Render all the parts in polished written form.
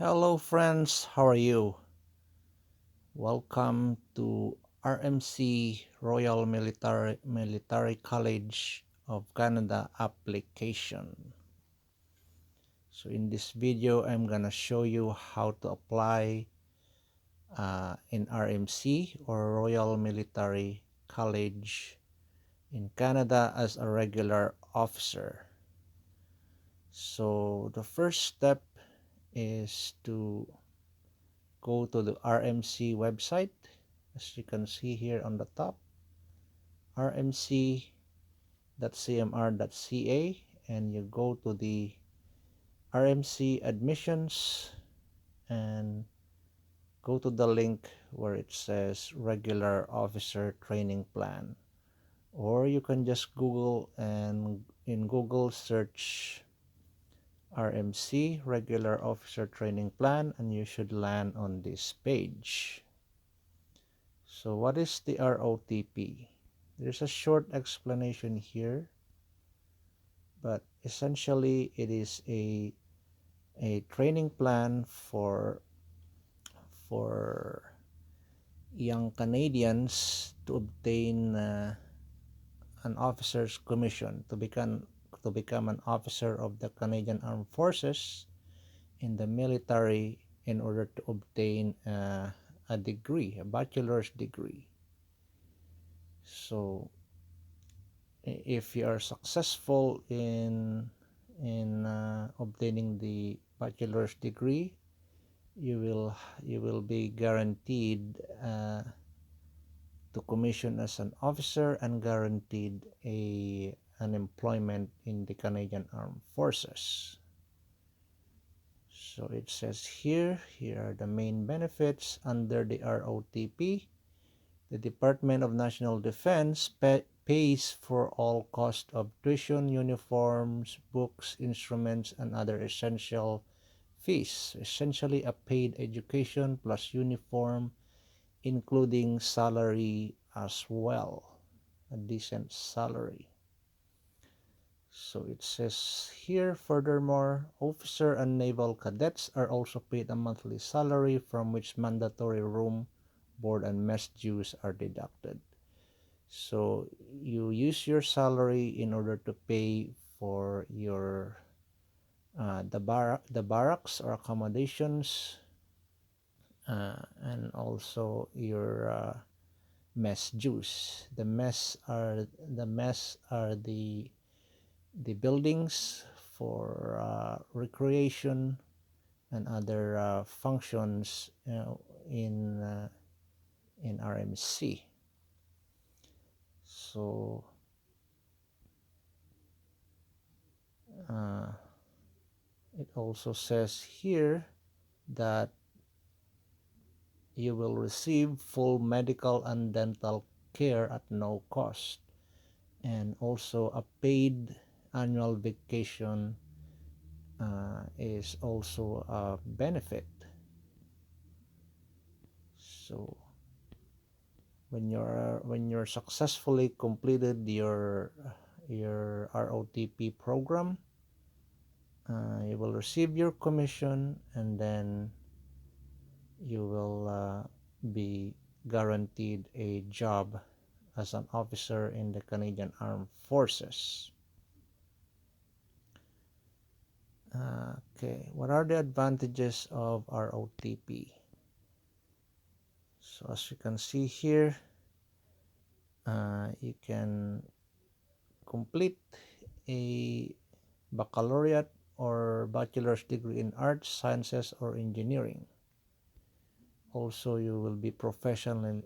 Hello friends, how are you? Welcome to RMC Royal Military College of Canada application. So in this video, I'm gonna show you how to apply in RMC or Royal Military College in Canada as a regular officer. So the first step is to go to the RMC website, as you can see here on the top, rmc.cmr.ca, and you go to the RMC admissions and go to the link where it says regular officer training plan, or you can just Google and in Google search RMC regular officer training plan and you should land on this page. So what is the ROTP? There's a short explanation here, but essentially it is a training plan for young Canadians to obtain an officer's commission, to become an officer of the Canadian Armed Forces in the military in order to obtain a degree, a bachelor's degree. So if you are successful in obtaining the bachelor's degree, you will be guaranteed to commission as an officer and guaranteed an employment in the Canadian Armed Forces. So it says here are the main benefits under the ROTP. The Department of National Defense pays for all cost of tuition, uniforms, books, instruments, and other essential fees. Essentially a paid education plus uniform, including salary as well, a decent salary. So it says here, furthermore, officer and naval cadets are also paid a monthly salary from which mandatory room, board, and mess dues are deducted. So you use your salary in order to pay for your the barracks or accommodations, and also your mess dues. The mess are the buildings for recreation and other functions in RMC. So it also says here that you will receive full medical and dental care at no cost, and also a paid annual vacation is also a benefit. So when you're successfully completed your ROTP program, you will receive your commission, and then you will be guaranteed a job as an officer in the Canadian Armed Forces. Okay, what are the advantages of ROTP? So as you can see here, you can complete a baccalaureate or bachelor's degree in arts, sciences, or engineering. Also, you will be professionally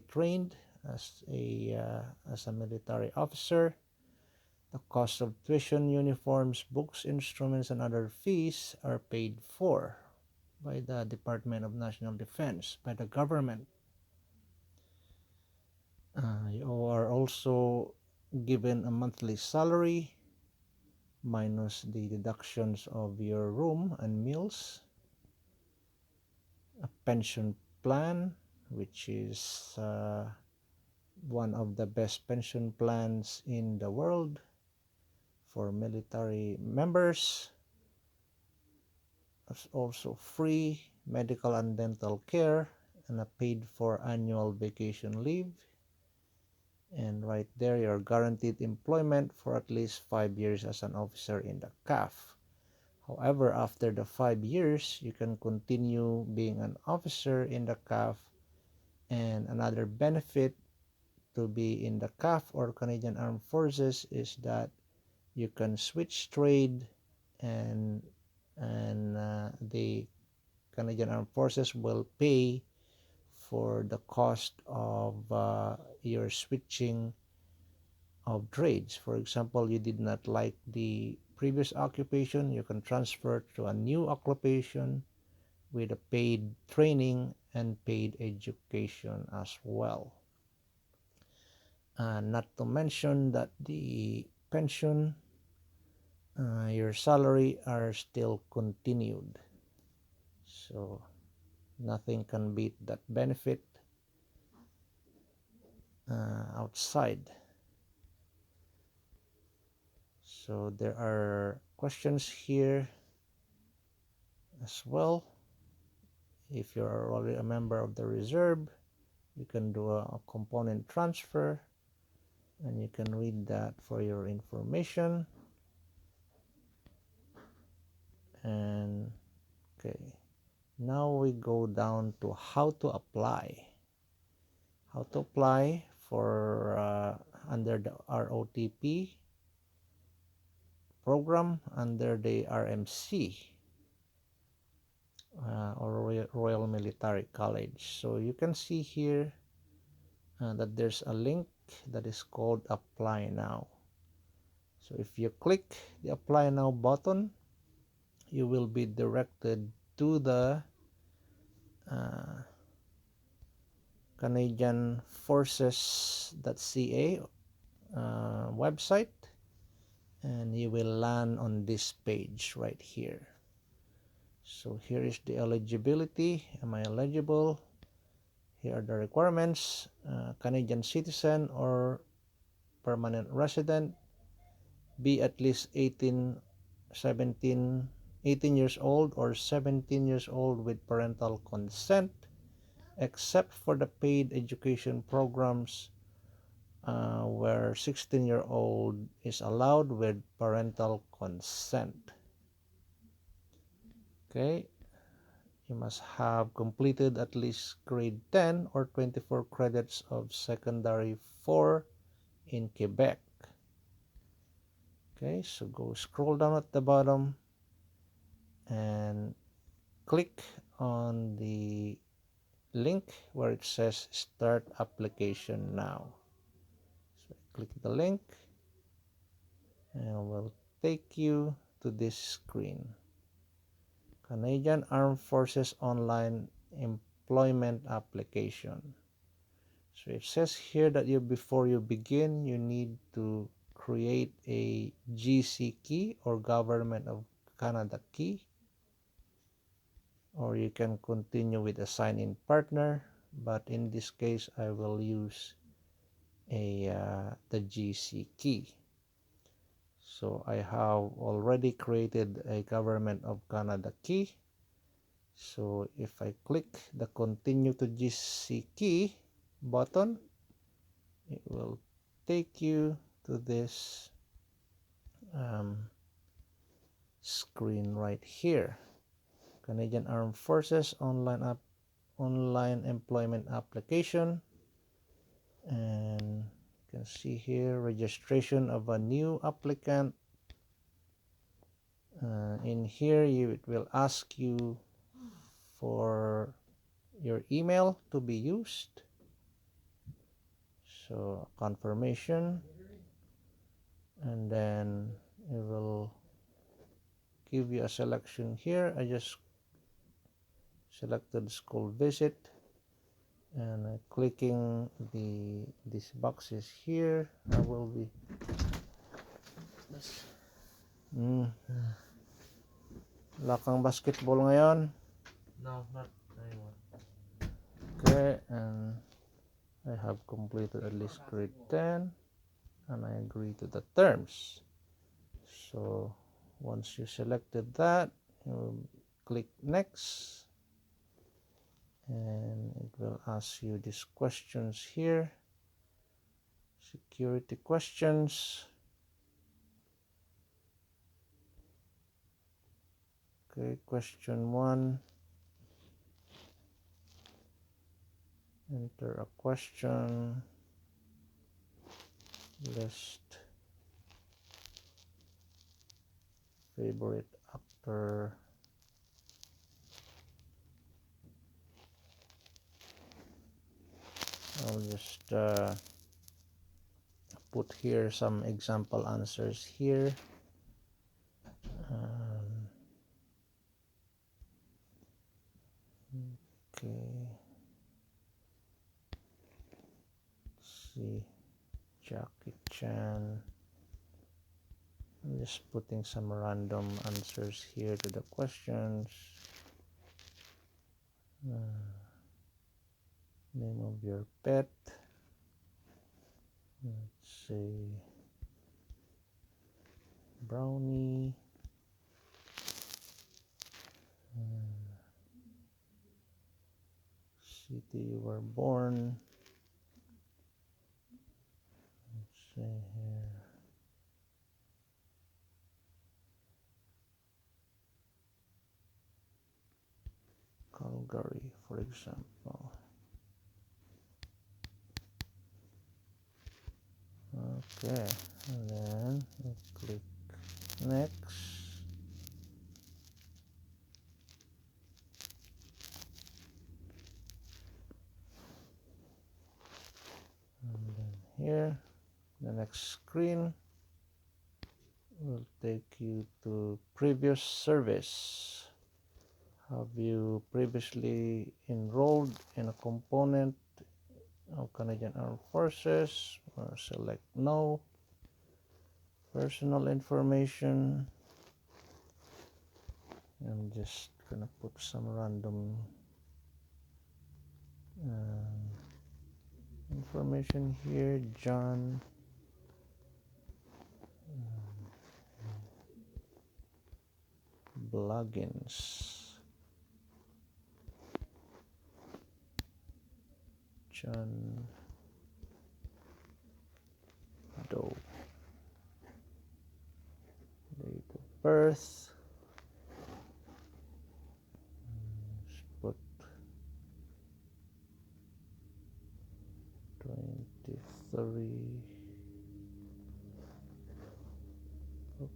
trained as a military officer. The cost of tuition, uniforms, books, instruments, and other fees are paid for by the Department of National Defense, by the government. You are also given a monthly salary minus the deductions of your room and meals, a pension plan, which is one of the best pension plans in the world for military members, There's also free medical and dental care and a paid for annual vacation leave. And right there, you're guaranteed employment for at least 5 years as an officer in the CAF. However, after the 5 years, you can continue being an officer in the CAF. And another benefit to be in the CAF or Canadian Armed Forces is that you can switch trade, and the Canadian Armed Forces will pay for the cost of your switching of trades. For example, you did not like the previous occupation, you can transfer to a new occupation with a paid training and paid education as well. Not to mention that the pension, your salary are still continued. So nothing can beat that benefit outside. So there are questions here as well. If you're already a member of the reserve, you can do a component transfer, and you can read that for your information. And okay, now we go down to how to apply. How to apply for under the ROTP program under the RMC or Royal Military College. So you can see here that there's a link that is called Apply Now. So if you click the Apply Now button, you will be directed to the Canadian Forces.ca website, and you will land on this page right here. So here is the eligibility. Am I eligible? Here are the requirements. Canadian citizen or permanent resident, be at least 18 years old or 17 years old with parental consent, except for the paid education programs where 16-year-old is allowed with parental consent. Okay, you must have completed at least grade 10 or 24 credits of secondary 4 in Quebec. Okay, so go scroll down at the bottom and click on the link where it says start application now. So click the link and it will take you to this screen. Canadian Armed Forces Online Employment Application. So it says here that before you begin, you need to create a GC key or Government of Canada key, or you can continue with a sign-in partner, but in this case I will use the GC key. So I have already created a Government of Canada key. So if I click the continue to GC key button, it will take you to this screen right here. Canadian Armed Forces online employment application, and you can see here registration of a new applicant. In here it will ask you for your email to be used, so confirmation, and then it will give you a selection here. I just selected school visit, and clicking these boxes here, I will be lakang basketball ngayon. No, not anymore. Okay, and I have completed at least grade 10 and I agree to the terms. So once you selected that, you click next, and it will ask you these questions here, security questions. Okay, question 1, enter a question, list favorite actor. I'll just put here some example answers here. Okay, let's see, Jackie Chan. I'm just putting some random answers here to the questions. Name of your pet. Let's say Brownie. City you were born. Let's say here Calgary, for example. Okay, and then we'll click next. And then here, the next screen will take you to previous service. Have you previously enrolled in a component of Canadian Armed Forces? Select no. Personal information. I'm just gonna put some random information here. John Bloggins. John Doe. Date of birth. Let's put 23. Oops.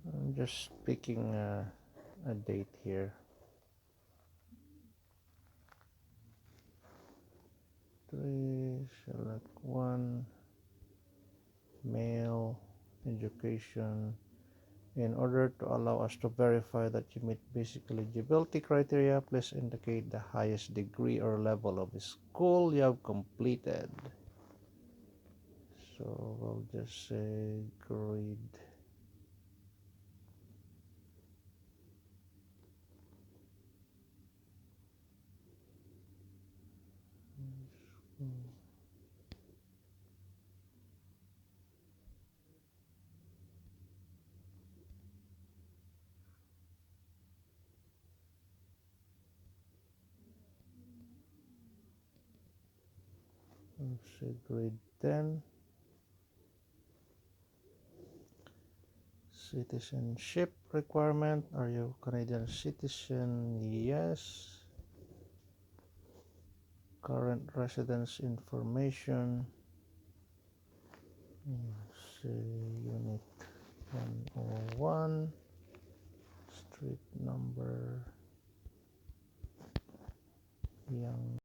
I'm just picking a date here. 3, select 1, male, education. In order to allow us to verify that you meet basic eligibility criteria, please indicate the highest degree or level of school you have completed. So we'll just say grade. Let's say grade 10. Citizenship requirement. Are you Canadian citizen? Yes. Current residence information. Let's say unit 101. Street number. Young